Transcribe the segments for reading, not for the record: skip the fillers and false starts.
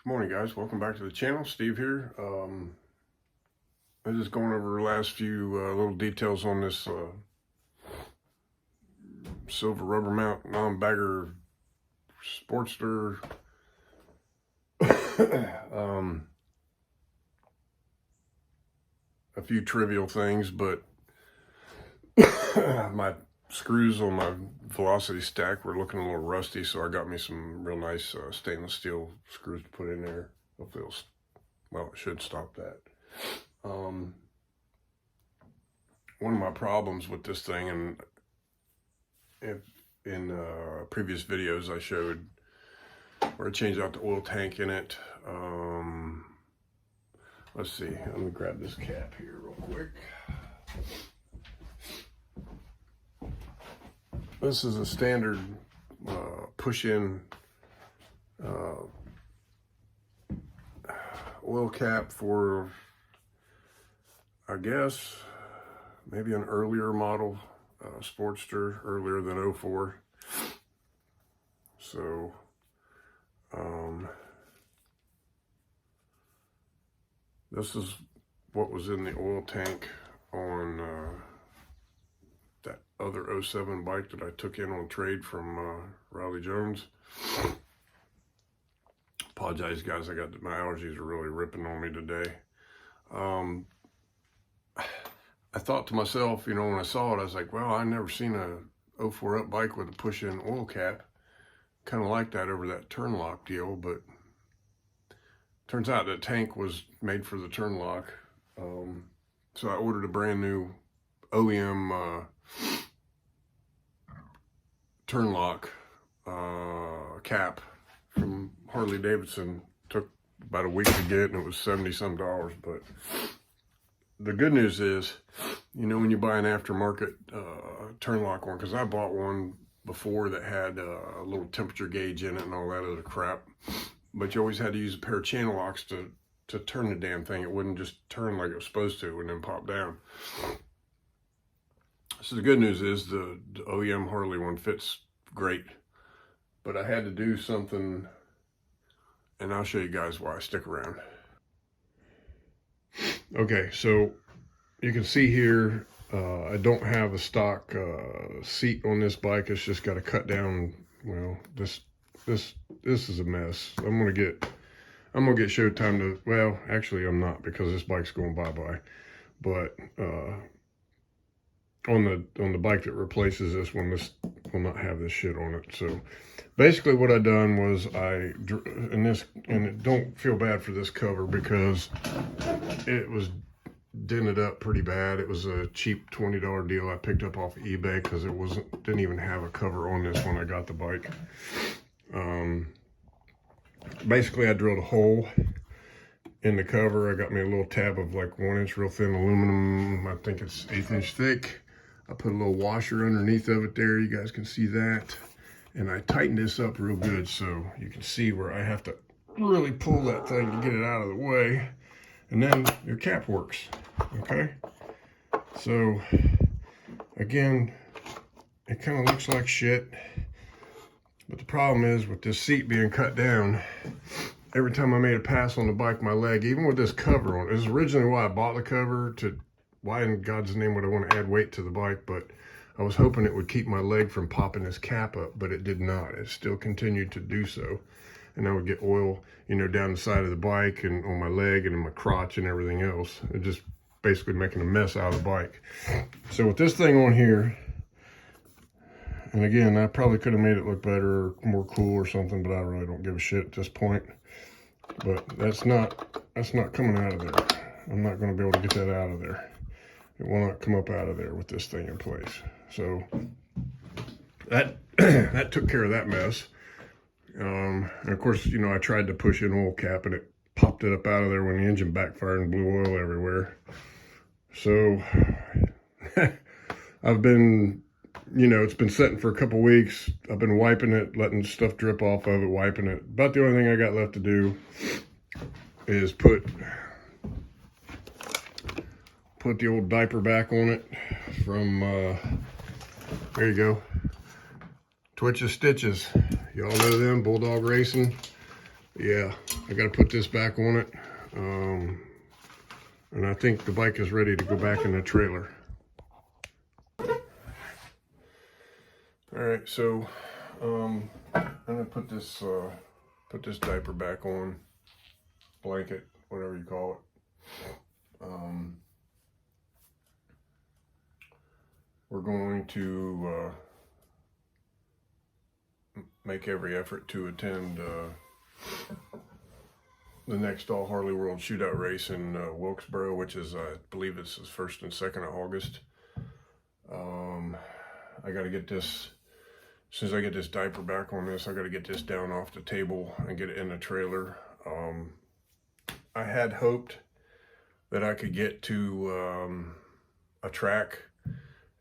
Good morning, guys. Welcome back to the channel. Steve here. I'm just going over the last few little details on this silver rubber mount non-bagger sportster. A few trivial things, but my screws on my velocity stack were looking a little rusty, so I got me some real nice stainless steel screws to put in there. Hopefully it should stop that. One of my problems with this thing, and in previous videos I showed where I changed out the oil tank in it. Let's see, let me grab this cap here real quick. This is a standard push-in oil cap for, I guess, maybe an earlier model Sportster, earlier than 04. So, this is what was in the oil tank on that other 07 bike that I took in on trade from Riley Jones. Apologize, guys. My allergies are really ripping on me today. I thought to myself, when I saw it, I was like, well, I never seen a 04 up bike with a push-in oil cap. Kind of like that over that turn lock deal, but turns out that tank was made for the turn lock. So I ordered a brand new OEM turn lock cap from Harley Davidson. Took about a week to get, and it was $70-some. But the good news is, when you buy an aftermarket turn lock one, because I bought one before that had a little temperature gauge in it and all that other crap, but you always had to use a pair of channel locks to turn the damn thing. It wouldn't just turn like it was supposed to and then pop down. So the good news is the OEM Harley one fits great, but I had to do something, and I'll show you guys why. Stick around. Okay, so you can see here, I don't have a stock seat on this bike. It's just got to cut down. Well, this is a mess. I'm gonna get Showtime to. Well, actually, I'm not, because this bike's going bye-bye. But on the bike that replaces this one, this will not have this shit on it. So basically, what I done was and don't feel bad for this cover, because it was dented up pretty bad. It was a cheap $20 deal I picked up off of eBay, because didn't even have a cover on this when I got the bike. Basically, I drilled a hole in the cover. I got me a little tab of like 1-inch real thin aluminum. I think it's 1/8 inch thick. I put a little washer underneath of it there. You guys can see that. And I tightened this up real good, so you can see where I have to really pull that thing to get it out of the way. And then your cap works, okay? So, again, it kind of looks like shit. But the problem is, with this seat being cut down, every time I made a pass on the bike, my leg, even with this cover on, it was originally why I bought the cover, why in God's name would I want to add weight to the bike, but I was hoping it would keep my leg from popping this cap up, but it did not. It still continued to do so. And I would get oil, down the side of the bike and on my leg and in my crotch and everything else. It just basically making a mess out of the bike. So with this thing on here, and again, I probably could have made it look better or more cool or something, but I really don't give a shit at this point. But that's not coming out of there. I'm not going to be able to get that out of there. It will not come up out of there with this thing in place. So that that took care of that mess. And of course, I tried to push in oil cap, and it popped it up out of there when the engine backfired and blew oil everywhere. So I've been, it's been sitting for a couple weeks. I've been wiping it, letting stuff drip off of it, wiping it. About the only thing I got left to do is put the old diaper back on it from, there you go, Twitches Stitches. Y'all know them, Bulldog Racing. Yeah, I got to put this back on it. And I think the bike is ready to go back in the trailer. All right, so I'm gonna put this diaper back on, blanket, whatever you call it. We're going to make every effort to attend the next All Harley World Shootout race in Wilkesboro, which is, I believe it's 1st and 2nd of August. I got to get this, as soon as I get this diaper back on this, I got to get this down off the table and get it in the trailer. I had hoped that I could get to a track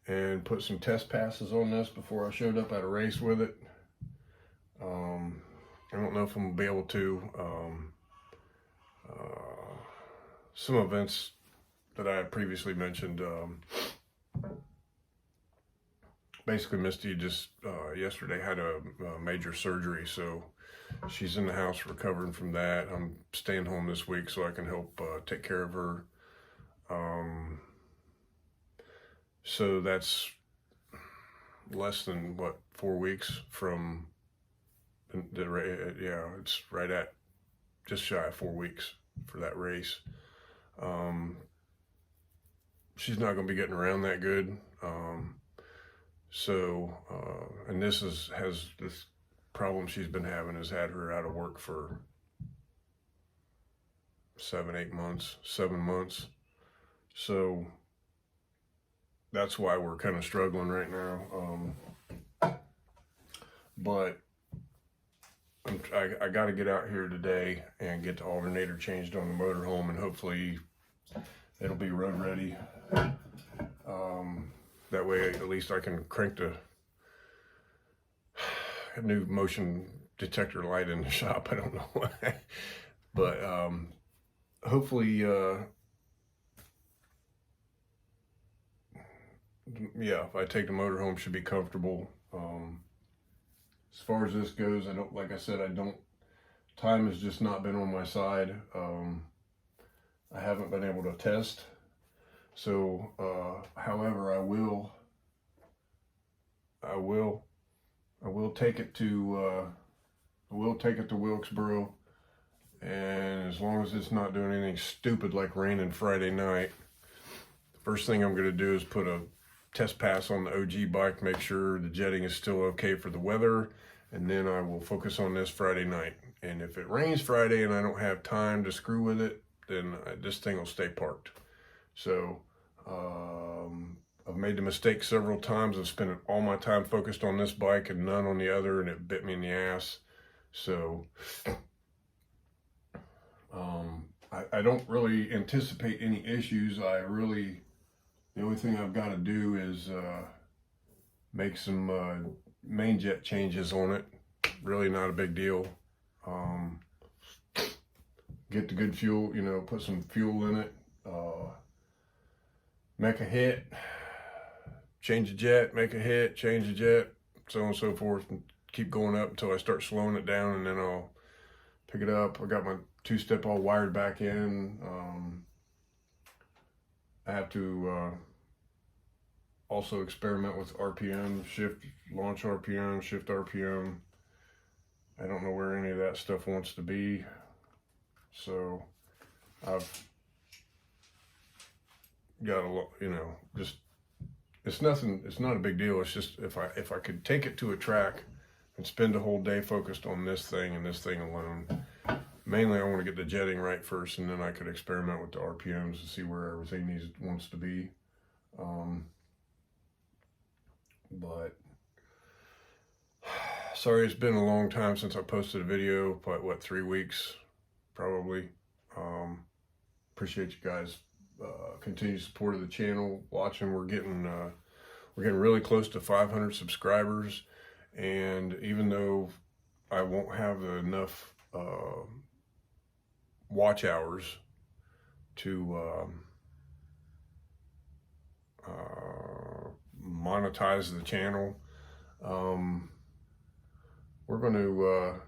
and put some test passes on this before I showed up at a race with it. I don't know if I'm gonna be able to. Some events that I had previously mentioned, basically Misty just yesterday had a major surgery, so she's in the house recovering from that. I'm staying home this week so I can help take care of her. So that's less than, what, 4 weeks from yeah, it's right at just shy of 4 weeks for that race. She's not going to be getting around that good. And this has this problem she's been having has had her out of work for 7 months. So that's why we're kind of struggling right now. But I got to get out here today and get the alternator changed on the motorhome, and hopefully it'll be road ready. That way at least I can crank a new motion detector light in the shop. I don't know why. But hopefully, yeah, if I take the motor home, should be comfortable. As far as this goes, like I said, time has just not been on my side. I haven't been able to test. So, however, I will take it to Wilkesboro, and as long as it's not doing anything stupid like raining Friday night, the first thing I'm going to do is put a test pass on the OG bike, make sure the jetting is still okay for the weather, and then I will focus on this Friday night. And if it rains Friday and I don't have time to screw with it, then this thing will stay parked. So I've made the mistake several times of spending all my time focused on this bike and none on the other, and it bit me in the ass. So I don't really anticipate any issues. The only thing I've got to do is make some main jet changes on it. Really not a big deal. Get the good fuel, put some fuel in it. Make a hit, change the jet, make a hit, change the jet, so on and so forth, and keep going up until I start slowing it down, and then I'll pick it up. I got my two-step all wired back in. I have to also experiment with RPM, launch RPM, shift RPM. I don't know where any of that stuff wants to be, so I've got a lot, just, it's not a big deal. It's just if I could take it to a track and spend a whole day focused on this thing and this thing alone. Mainly I want to get the jetting right first, and then I could experiment with the RPMs to see where everything wants to be. But sorry, it's been a long time since I posted a video, but what, 3 weeks probably. Appreciate you guys continued support of the channel, watching. We're getting really close to 500 subscribers, and even though I won't have enough watch hours to monetize the channel, we're going to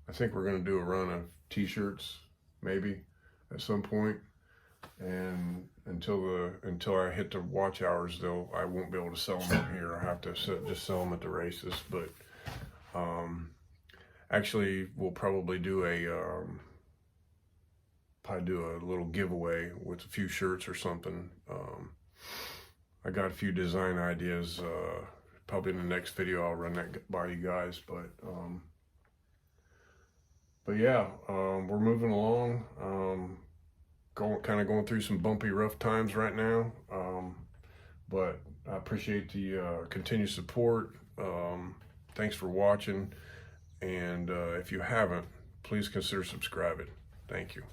I think we're going to do a run of t-shirts maybe at some point. And until I hit the watch hours, though, I won't be able to sell them here. I have to just sell them at the races. But actually, we'll probably do a little giveaway with a few shirts or something. I got a few design ideas. Probably in the next video, I'll run that by you guys. But yeah, we're moving along. Kind of going through some bumpy, rough times right now. But I appreciate the continued support. Thanks for watching. And if you haven't, please consider subscribing. Thank you.